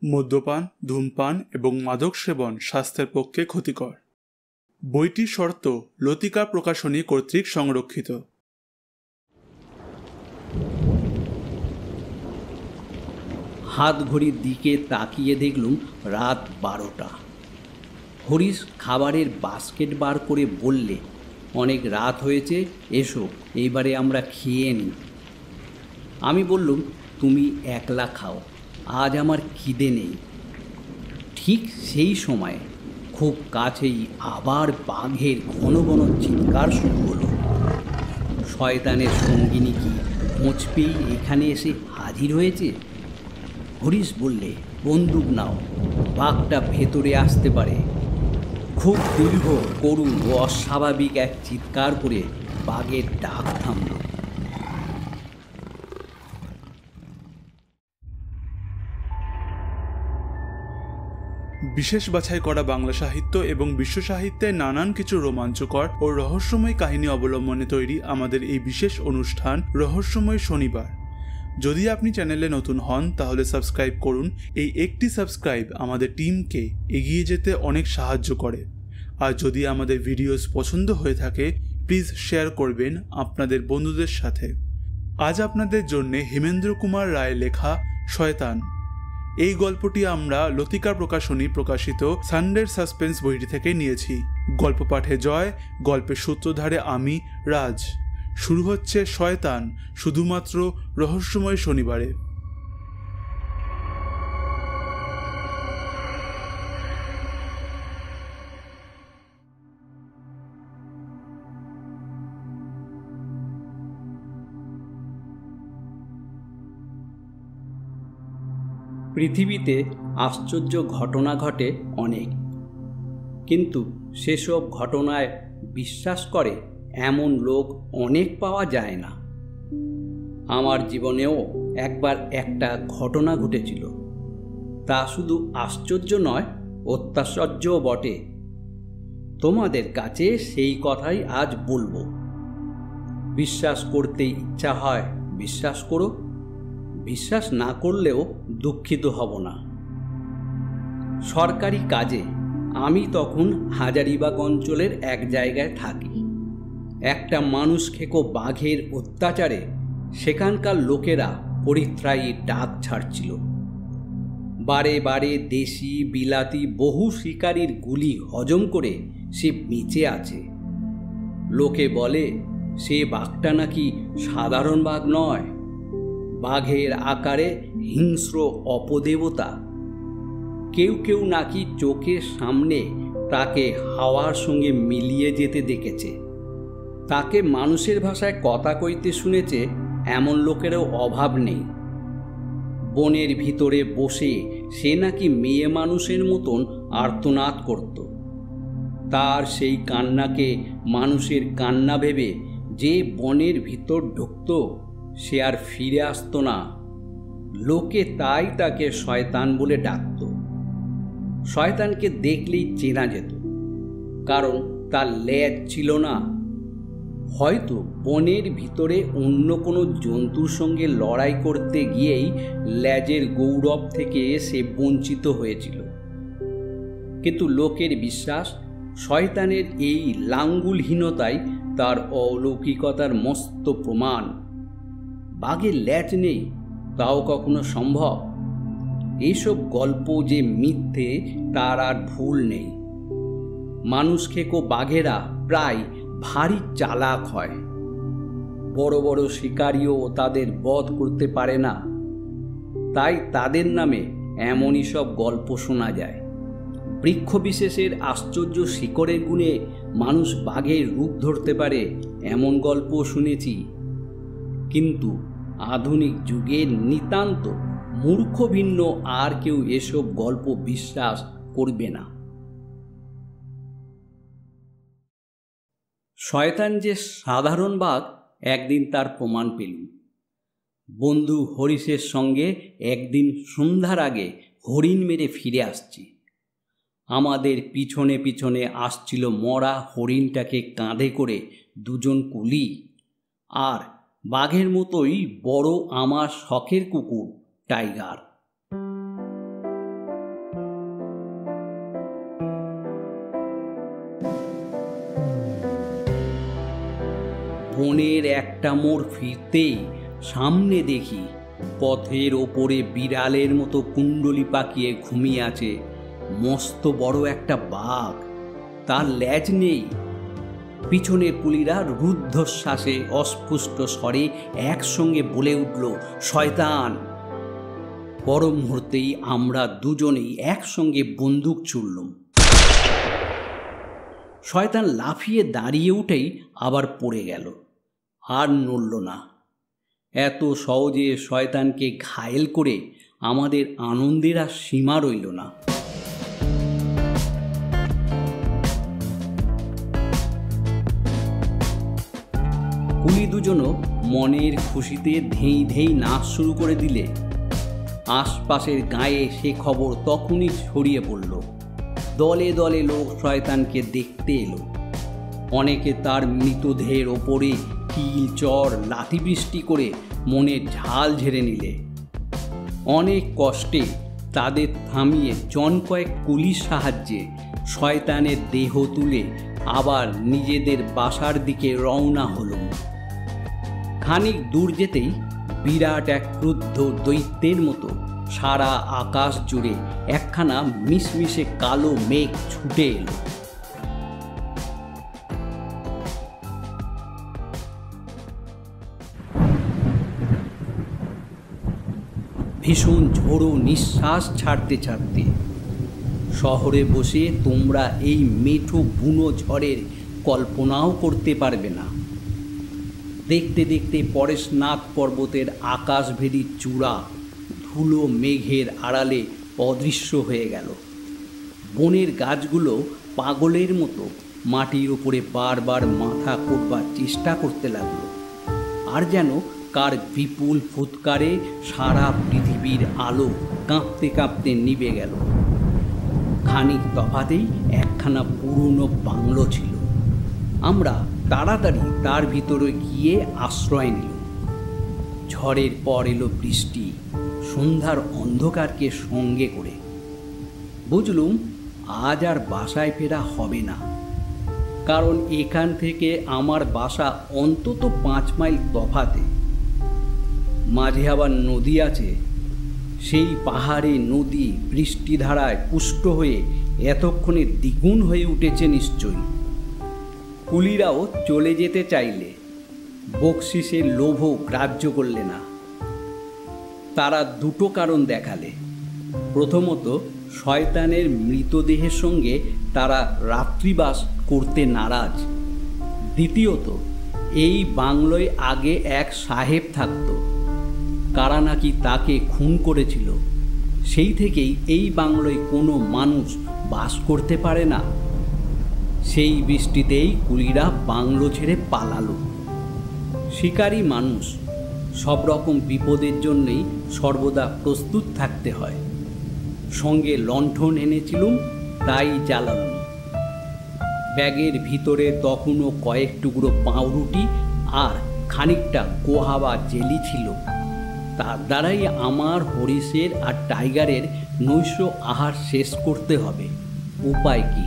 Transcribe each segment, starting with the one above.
মদ্যপান, ধূমপান এবং মাদক সেবন স্বাস্থ্যের পক্ষে ক্ষতিকর। বইটির শর্ত লতিকা প্রকাশনী কর্তৃক সংরক্ষিত। হাত ঘড়ির দিকে তাকিয়ে দেখলুম রাত 12টা। হরিশ খাবারের বাস্কেট বার করে বললে, অনেক রাত হয়েছে, এসো এইবারে আমরা খেয়ে নিই। আমি বললুম, তুমি একলা খাও, আজ আমার খিদে নেই। ঠিক সেই সময় খুব কাছেই আবার বাঘের ঘন ঘন চিৎকার শুরু হলো। শয়তানের সঙ্গিনী কি খোঁজ পেয়েই এখানে এসে হাজির হয়েছে? হরিশ বললে, বন্দুক নাও, বাঘটা ভেতরে আসতে পারে। খুব দীর্ঘ, করুণ ও অস্বাভাবিক এক চিৎকার করে বাঘের ডাক থামল। বিশেষ বাছাই করা বাংলা সাহিত্য এবং বিশ্ব সাহিত্যে নানান কিছু রোমাঞ্চকর ও রহস্যময় কাহিনী অবলম্বনে তৈরি আমাদের এই বিশেষ অনুষ্ঠান রহস্যময় শনিবার। যদি আপনি চ্যানেলে নতুন হন তাহলে সাবস্ক্রাইব করুন। এই একটি সাবস্ক্রাইব আমাদের টিমকে এগিয়ে যেতে অনেক সাহায্য করে। আর যদি আমাদের ভিডিওস পছন্দ হয়ে থাকে প্লিজ শেয়ার করবেন আপনাদের বন্ধুদের সাথে। আজ আপনাদের জন্য হেমেন্দ্র কুমার রায় লেখা শয়তান। এই গল্পটি আমরা লতিকা প্রকাশনী প্রকাশিত সানডের সাসপেন্স বইটি থেকে নিয়েছি। গল্প পাঠে জয়, গল্পের সূত্রধারে আমি রাজ। শুরু হচ্ছে শয়তান, শুধুমাত্র রহস্যময় শনিবারে। পৃথিবীতে আশ্চর্য ঘটনা ঘটে অনেক, কিন্তু সেসব ঘটনায় বিশ্বাস করে এমন লোক অনেক পাওয়া যায় না। আমার জীবনেও একবার একটা ঘটনা ঘটেছিল। তা শুধু আশ্চর্য নয়, অত্যাশ্চর্যও বটে। তোমাদের কাছে সেই কথাই আজ বলবো। বিশ্বাস করতে ইচ্ছা হয় বিশ্বাস করো, বিশ্বাস না করলেও দুঃখিত হব না। সরকারি কাজে আমি তখন হাজারিবাগ অঞ্চলের এক জায়গায় থাকি। একটা মানুষ খেকো বাঘের অত্যাচারে সেখানকার লোকেরা পরিত্রায়ী ডাক ছাড়ছিল। বারে বারে দেশি বিলাতি বহু শিকারীর গুলি হজম করে সে বেঁচে আছে। লোকে বলে সে বাঘটা নাকি সাধারণ বাঘ নয়, বাঘের আকারে হিংস্র অপদেবতা। কেউ কেউ নাকি চোখের সামনে তাকে হাওয়ার সঙ্গে মিলিয়ে যেতে দেখেছে। তাকে মানুষের ভাষায় কথা কইতে শুনেছে, এমন লোকেরও অভাব নেই। বনের ভিতরে বসে সে নাকি মেয়ে মানুষের মতন আর্তনাদ করত। তার সেই কান্নাকে মানুষের কান্না ভেবে যে বনের ভিতর ঢুকত সে আর ফিরে আসতো না। লোকে তাই তাকে শয়তান বলে ডাকত। শয়তানকে দেখলেই চেনা যেত, কারণ তার লেজ ছিল না। হয়তো বনের ভিতরে অন্য কোনো জন্তুর সঙ্গে লড়াই করতে গিয়েই লেজের গৌরব থেকে সে বঞ্চিত হয়েছিল। কিন্তু লোকের বিশ্বাস শয়তানের এই লাঙ্গুলহীনতাই তার অলৌকিকতার মস্ত প্রমাণ। বাঘের লেজ নেই, তাও কখনো সম্ভব? এইসব গল্প যে মিথ্যে তার আর ভুল নেই। মানুষ খেকো বাঘেরা প্রায় ভারী চালাক হয়। বড় বড় শিকারীও তাদের বধ করতে পারে না, তাই তাদের নামে এমনই সব গল্প শোনা যায়। বৃক্ষ বিশেষের আশ্চর্য শিকড়ের গুণে মানুষ বাঘের রূপ ধরতে পারে এমন গল্প শুনেছি। কিন্তু আধুনিক যুগে নিতান্ত মূর্খ ভিন্ন আর কেউ এসব গল্প বিশ্বাস করবে না। শয়তান যে সাধারণ বাঘ একদিন তার প্রমাণ পেলুম। বন্ধু হরিশের সঙ্গে একদিন সন্ধ্যার আগে হরিণ মেরে ফিরে আসছি। আমাদের পিছনে পিছনে আসছিল মরা হরিণটাকে কাঁধে করে দুজন কুলি, আর বাঘের মতোই বড় আমার শখের কুকুর টাইগার। বনের একটা মোড় ফিরতেই সামনে দেখি পথের ওপরে বিড়ালের মতো কুণ্ডলি পাকিয়ে ঘুমিয়ে আছে মস্ত বড় একটা বাঘ। তার লেজ নেই। পিছনের কুলিরা রুদ্ধশ্বাসে অস্ফুষ্ট স্বরে একসঙ্গে বলে উঠল, শয়তান। পর মুহূর্তেই আমরা দুজনেই একসঙ্গে বন্দুক ছুড়লুম। শয়তান লাফিয়ে দাঁড়িয়ে উঠেই আবার পড়ে গেল, আর নড়ল না। এত সহজে শয়তানকে ঘায়েল করে আমাদের আনন্দের আর সীমা রইল না। কুলি দুজনও মনের খুশিতে ধেই ধেই নাচ শুরু করে দিলে আশপাশের গায়ে সে খবর তখনই ছড়িয়ে পড়ল। দলে দলে লোক শয়তানকে দেখতে এলো। অনেকে তার মৃতদেহের ওপরে কিল চর লাঠি বৃষ্টি করে মনের ঝাল ঝেড়ে নিলে। অনেক কষ্টে তাদের থামিয়ে জন কয়েক কুলির সাহায্যে শয়তানের দেহ তুলে আবার নিজেদের বাসার দিকে রওনা হল। খানিক দূর যেতেই বিরাট এক ক্রুদ্ধ দৈত্যের মতো সারা আকাশ জুড়ে একখানা মিশমিশে কালো মেঘ ছুটে এলো। ভীষণ ঝোড়ো নিঃশ্বাস ছাড়তে ছাড়তে শহরে বসে তোমরা এই মেঠো বুনো ঝড়ের কল্পনাও করতে পারবে না। দেখতে দেখতে পরেশনাথ পর্বতের আকাশভেদী চূড়া ধুলো মেঘের আড়ালে অদৃশ্য হয়ে গেল। বনের গাছগুলো পাগলের মতো মাটির উপরে বারবার মাথা করবার চেষ্টা করতে লাগলো, আর যেন কার বিপুল ফুৎকারে সারা পৃথিবীর আলো কাঁপতে কাঁপতে নিভে গেল। খানিক তফাতেই একখানা পুরনো বাংলো ছিল। আমরা তাড়াতাড়ি তার ভিতরে গিয়ে আশ্রয় নিল। ঝড়ের পর এলো বৃষ্টি, সন্ধ্যার অন্ধকারকে সঙ্গে করে। বুঝলুম আজ আর বাসায় ফেরা হবে না, কারণ এখান থেকে আমার বাসা অন্তত 5 মাইল তফাতে। মাঝে আবার নদী আছে। সেই পাহাড়ে নদী বৃষ্টিধারায় পুষ্ট হয়ে এতক্ষণে দ্বিগুণ হয়ে উঠেছে নিশ্চয়ই। কুলিরাও চলে যেতে চাইলে বকশিসের লোভও গ্রাহ্য করলে না। তারা দুটো কারণ দেখালে। প্রথমত, শয়তানের মৃতদেহের সঙ্গে তারা রাত্রিবাস করতে নারাজ। দ্বিতীয়ত, এই বাংলোয় আগে এক সাহেব থাকত, কারা নাকি তাকে খুন করেছিল। সেই থেকেই এই বাংলোয় কোনো মানুষ বাস করতে পারে না। সেই বৃষ্টিতেই কুলিরা বাংলো ছেড়ে পালালো। শিকারী মানুষ, সব রকম বিপদের জন্যই সর্বদা প্রস্তুত থাকতে হয়। সঙ্গে লণ্ঠন এনেছিলুম, তাই জ্বালালাম। ব্যাগের ভিতরে তখনও কয়েক টুকরো পাউরুটি আর খানিকটা গোহাবা জেলি ছিল। তার দ্বারাই আমার হরিশের আর টাইগারের নৈশ আহার শেষ করতে হবে। উপায় কি?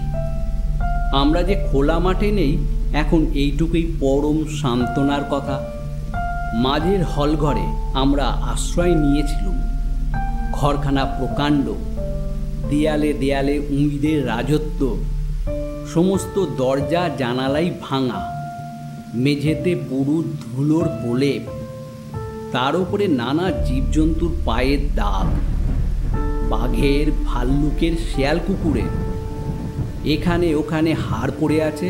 আমরা যে খোলা মাঠে নেই, এখন এইটুকুই পরম সান্ত্বনার কথা। মাঝের হলঘরে আমরা আশ্রয় নিয়েছিলাম। ঘরখানা প্রকাণ্ড, দেয়ালে দেয়ালে উঁইদের রাজত্ব। সমস্ত দরজা জানালাই ভাঙা, মেঝেতে পুরু ধুলোর প্রলেপ, তার উপরে নানা জীবজন্তুর পায়ের দাগ, বাঘের, ভাল্লুকের, শেয়াল কুকুরের। এখানে ওখানে হাড় পড়ে আছে।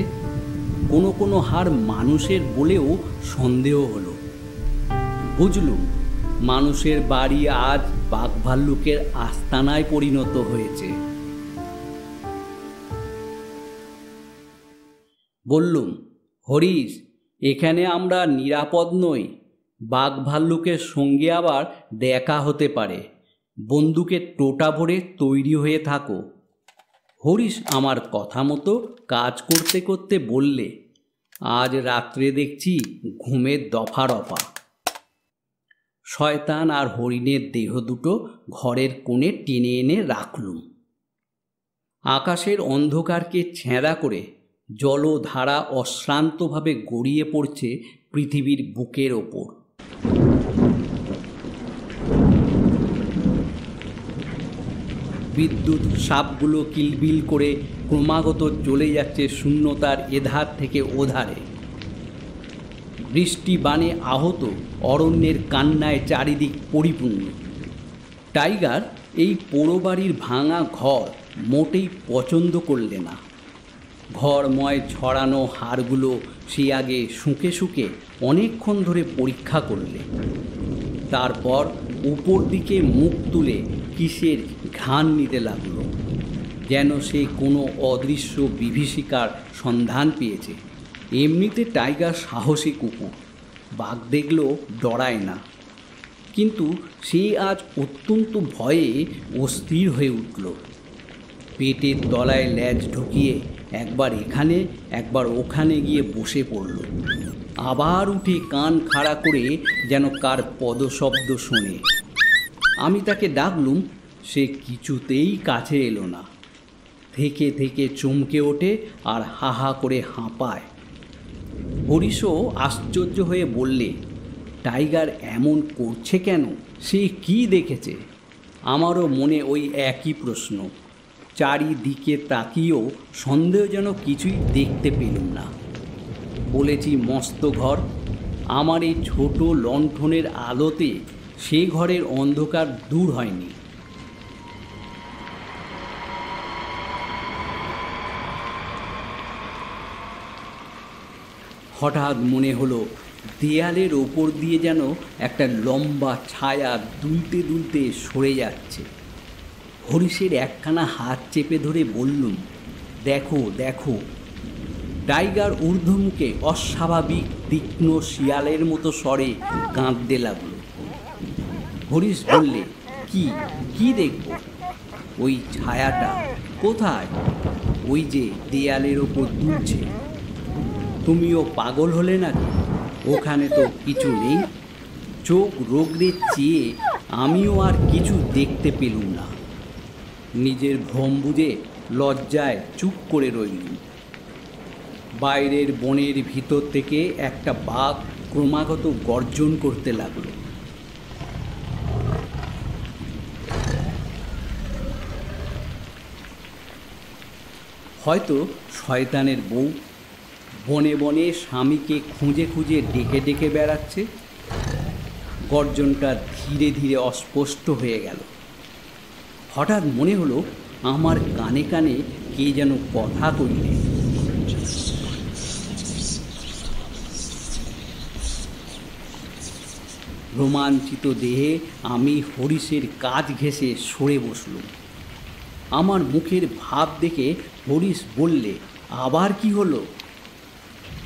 কোনো কোনো হাড় মানুষের বলেও সন্দেহ হলো। বুঝলুম মানুষের বাড়ি আজ বাঘ ভাল্লুকের আস্তানায় পরিণত হয়েছে। বললুম, হরিশ, এখানে আমরা নিরাপদ নই। বাঘ ভাল্লুকের সঙ্গে আবার দেখা হতে পারে। বন্দুকের টোটা ভরে তৈরি হয়ে থাকো। হরিশ আমার কথা মতো কাজ করতে করতে বললে, আজ রাত্রে দেখছি ঘুমের দফা রফা। শয়তান আর হরিণের দেহ দুটো ঘরের কোণে টেনে এনে রাখলুম। আকাশের অন্ধকারকে ছেঁড়া করে জলধারা অশ্রান্তভাবে গড়িয়ে পড়ছে পৃথিবীর বুকের ওপর। বিদ্যুৎ সাপগুলো কিলবিল করে ক্রমাগত চলে যাচ্ছে শূন্যতার এধার থেকে ওধারে। বৃষ্টি বানে আহত অরণ্যের কান্নায় চারিদিক পরিপূর্ণ। টাইগার এই পোড়ো বাড়ির ভাঙা ঘর মোটেই পছন্দ করলে না। ঘরময় ছড়ানো হাড়গুলো সে আগে শুঁকে শুঁকে অনেকক্ষণ ধরে পরীক্ষা করলে। তারপর উপর দিকে মুখ তুলে কিসের ঘ্রাণ নিতে লাগলো, যেন সে কোনো অদৃশ্য বিভীষিকার সন্ধান পেয়েছে। এমনিতে টাইগার সাহসী কুকুর, বাঘ দেখলেও ডরায় না, কিন্তু সে আজ অত্যন্ত ভয়ে অস্থির হয়ে উঠল। পেটের তলায় ল্যাজ ঢুকিয়ে একবার এখানে একবার ওখানে গিয়ে বসে পড়ল। আবার উঠে কান খাড়া করে যেন কার পদশব্দ শোনে। আমি তাকে ডাকলুম, সে কিছুতেই কাছে এলো না। থেকে থেকে চমকে ওঠে আর হা হা করে হাঁপায়। হরিশও আশ্চর্য হয়ে বললে, টাইগার এমন করছে কেন? সে কি দেখেছে? আমারও মনে ওই একই প্রশ্ন। চারিদিকে তাকিয়েও সন্দেহজনক কিছুই দেখতে পেলুম না। বলেছি মস্ত ঘর, আমার এই ছোট লণ্ঠনের আলোতে সে ঘরের অন্ধকার দূর হয়নি। হঠাৎ মনে হলো দেয়ালের ওপর দিয়ে যেন একটা লম্বা ছায়া দুলতে দুলতে সরে যাচ্ছে। হরিশের একখানা হাত চেপে ধরে বললুম, দেখো দেখো। টাইগার ঊর্ধ্বমুখে অস্বাভাবিক তীক্ষ্ণ শিয়ালের মতো স্বরে কাঁদতে লাগলো। হরিশ বললে, কি কি দেখব? ওই ছায়াটা। কোথায়? ওই যে দেয়ালের ওপর দুলছে। তুমিও পাগল হলে নাকি? ওখানে তো কিছু নেই। চোখ রোগড়ে চেয়ে আমিও আর কিছু দেখতে পেলুম না। নিজের ভ্রম বুঝে লজ্জায় চুপ করে রইলুম। বাইরের বনের ভিতর থেকে একটা বাঘ ক্রমাগত গর্জন করতে লাগলো। হয়তো শয়তানের বউ বনে বনে স্বামীকে খুঁজে খুঁজে ডেকে ডেকে বেড়াচ্ছে। গর্জনটা ধীরে ধীরে অস্পষ্ট হয়ে গেল। হঠাৎ মনে হলো আমার কানে কানে কে যেন কথা কইলে। রোমাঞ্চিত দেহে আমি হরিশের কাজ ঘেঁষে সরে বসলুম। আমার মুখের ভাব দেখে হরিশ বললে, আবার কি হলো?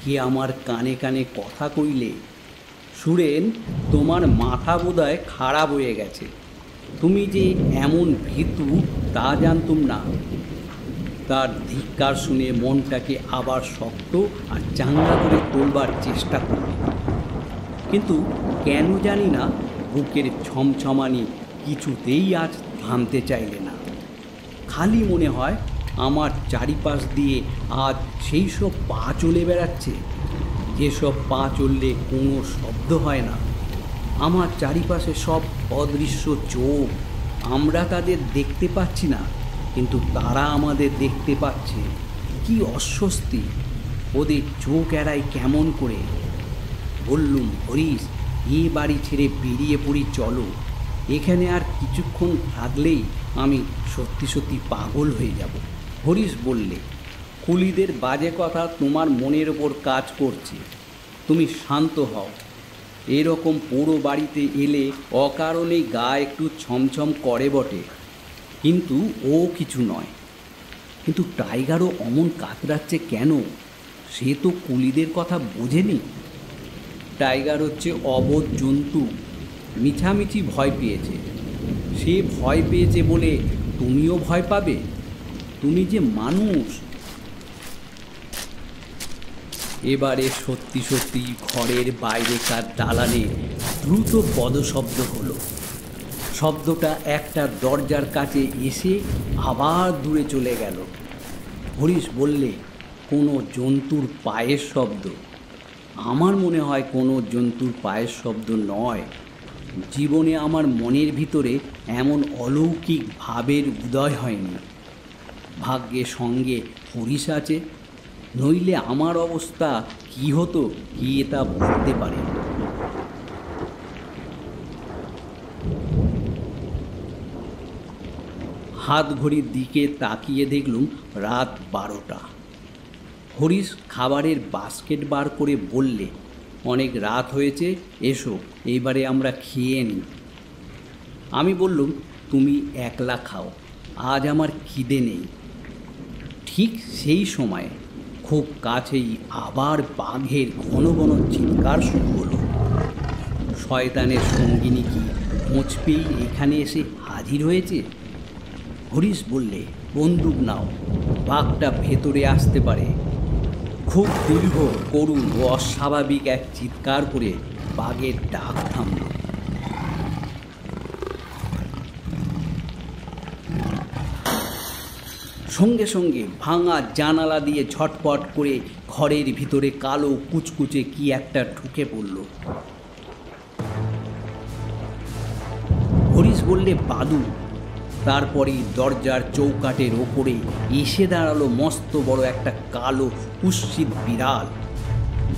কে আমার কানে কানে কথা কইলে? সুরেন, তোমার মাথা বোধহয় খারাপ হয়ে গেছে। তুমি যে এমন ভীতু তা জানতুম না। তার ধিক্কার শুনে মনটাকে আবার শক্ত আর চাঙ্গা করে তোলবার চেষ্টা করল, কিন্তু কেন জানি না বুকের ছমছমানি কিছুতেই আজ থামতে চাইলে না। খালি মনে হয় আমার চারিপাশ দিয়ে আজ সেই সব পা চলে বেড়াচ্ছে, যেসব পা চললে কোনো শব্দ হয় না। আমার চারিপাশে সব অদৃশ্য চোখ। আমরা তাদের দেখতে পাচ্ছি না, কিন্তু তারা আমাদের দেখতে পাচ্ছে। কি অস্বস্তি! ওদের চোখ এড়াই কেমন করে? বললুম, হরিশ, এ বাড়ি ছেড়ে বেরিয়ে পড়ি, চলো। এখানে আর কিছুক্ষণ থাকলেই আমি সত্যি সত্যি পাগল হয়ে যাব। হরিশ বললে, কুলিদের বাজে কথা তোমার মনের ওপর কাজ করছে। তুমি শান্ত হও। এরকম পুরো বাড়িতে এলে অকারণেই গা একটু ছমছম করে বটে, কিন্তু ও কিছু নয়। কিন্তু টাইগারও অমন কাতরাচ্ছে কেন? সে তো কুলিদের কথা বোঝেনি। টাইগার হচ্ছে অবোধ জন্তু, মিছামিছি ভয় পেয়েছে। সে ভয় পেয়েছে বলে তুমিও ভয় পাবে? তুমি যে মানুষ। এবারে সত্যি সত্যি ঘরের বাইরেকার দালানে দ্রুত পদশব্দ হলো। শব্দটা একটা দরজার কাছে এসে আবার দূরে চলে গেল। হরিশ বললে, কোনো জন্তুর পায়ের শব্দ। আমার মনে হয় কোনো জন্তুর পায়ের শব্দ নয়। জীবনে আমার মনের ভিতরে এমন অলৌকিক ভাবের উদয় হয়নি। ভাগ্যের সঙ্গে হরিশ আছে, নইলে আমার অবস্থা কি হতো কি তা বলতে পারে। হাত ঘড়ির দিকে তাকিয়ে দেখলুম রাত 12টা। হরিশ খাবারের বাস্কেট বার করে বললে, অনেক রাত হয়েছে, এসো এইবারে আমরা খেয়ে নিই। আমি বললুম, তুমি একলা খাও, আজ আমার খিদে নেই। ঠিক সেই সময় খুব কাছেই আবার বাঘের ঘন ঘন চিৎকার শুরু হলো। শয়তানের সঙ্গিনী কি খোঁজ পেয়েই এখানে এসে হাজির হয়েছে? হরিশ বললে, বন্দুক নাও, বাঘটা ভেতরে আসতে পারে। খুব দীর্ঘ, করুণ ও অস্বাভাবিক এক চিৎকার করে বাঘের ডাক থামল। সঙ্গে সঙ্গে ভাঙা জানালা দিয়ে ঝটপট করে ঘরের ভিতরে কালো কুচকুচে কি একটা ঢুকে পড়ল। হরিশ বললে, বাদু। তারপরেই দরজার চৌকাঠের ওপরে এসে দাঁড়ালো মস্ত বড় একটা কালো কুৎসিত বিড়াল।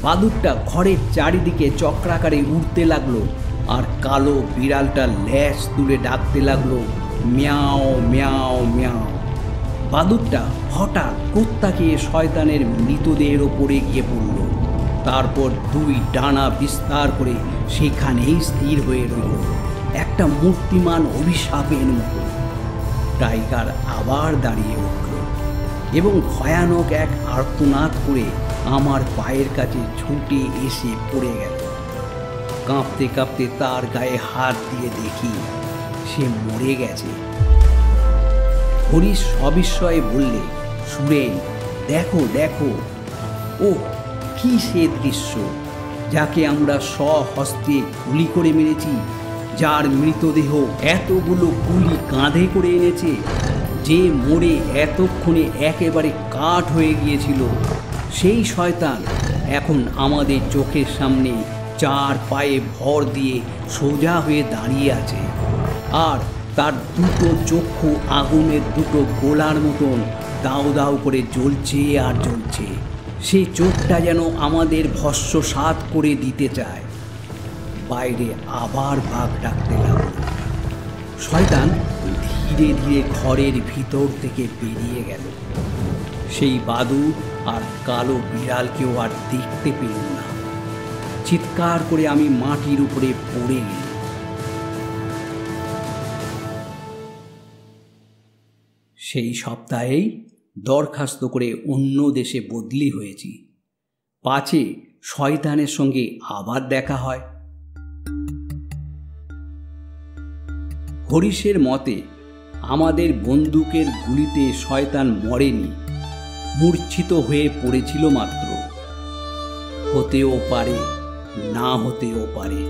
বাদুরটা ঘরের চারিদিকে চক্রাকারে উড়তে লাগলো, আর কালো বিড়ালটা ল্যাজ তুলে ডাকতে লাগলো, মিয়াও মিয়াও মিয়াও। বাদুরটা হঠাৎ কোত্তাকিয়ে শয়তানের মৃতদেহের ওপরে গিয়ে পড়ল। তারপর দুই ডানা বিস্তার করে সেখানেই স্থির হয়ে রইল, একটা মূর্তিমান অভিশাপের মতো। টাইগার আবার দাঁড়িয়ে উঠল এবং ভয়ানক এক আর্তনাদ করে আমার পায়ের কাছে ছুটে এসে পড়ে গেল। কাঁপতে কাঁপতে তার গায়ে হাত দিয়ে দেখি সে মরে গেছে। হরিশ সবিস্ময়ে বললে, সুরেন, দেখো দেখো, ও কি সে দৃশ্য, যাকে আমরা স্বহস্তে গুলি করে মেরেছি, যার মৃতদেহ এতগুলো গুলি কাঁধে করে এনেছে, যে মরে এতক্ষণে একেবারে কাঠ হয়ে গিয়েছিল, সেই শয়তান এখন আমাদের চোখের সামনে চার পায়ে ভর দিয়ে সোজা হয়ে দাঁড়িয়ে আছে, আর তার দুটো চক্ষু আগুনের দুটো গোলার মতন দাউ দাউ করে জ্বলছে আর জ্বলছে। সেই চোখটা যেন আমাদের ভস্মসাৎ করে দিতে চায়। বাইরে আবার বাঘ ডাকতে লাগল। শয়তান ধীরে ধীরে ঘরের ভিতর থেকে বেরিয়ে গেল। সেই বাদুড় আর কালো বিড়ালকেও আর দেখতে পেলাম না। চিৎকার করে আমি মাটির উপরে পড়ে গেলাম। সেই সপ্তাহেই দরখাস্ত করে অন্য দেশে বদলি হয়েছি, পাছে শয়তানের সঙ্গে আবার দেখা হয়। হরিশের মতে আমাদের বন্দুকের গুলিতে শয়তান মরেনি, মূর্ছিত হয়ে পড়েছিল মাত্র। হতেও পারে, না হতেও পারে।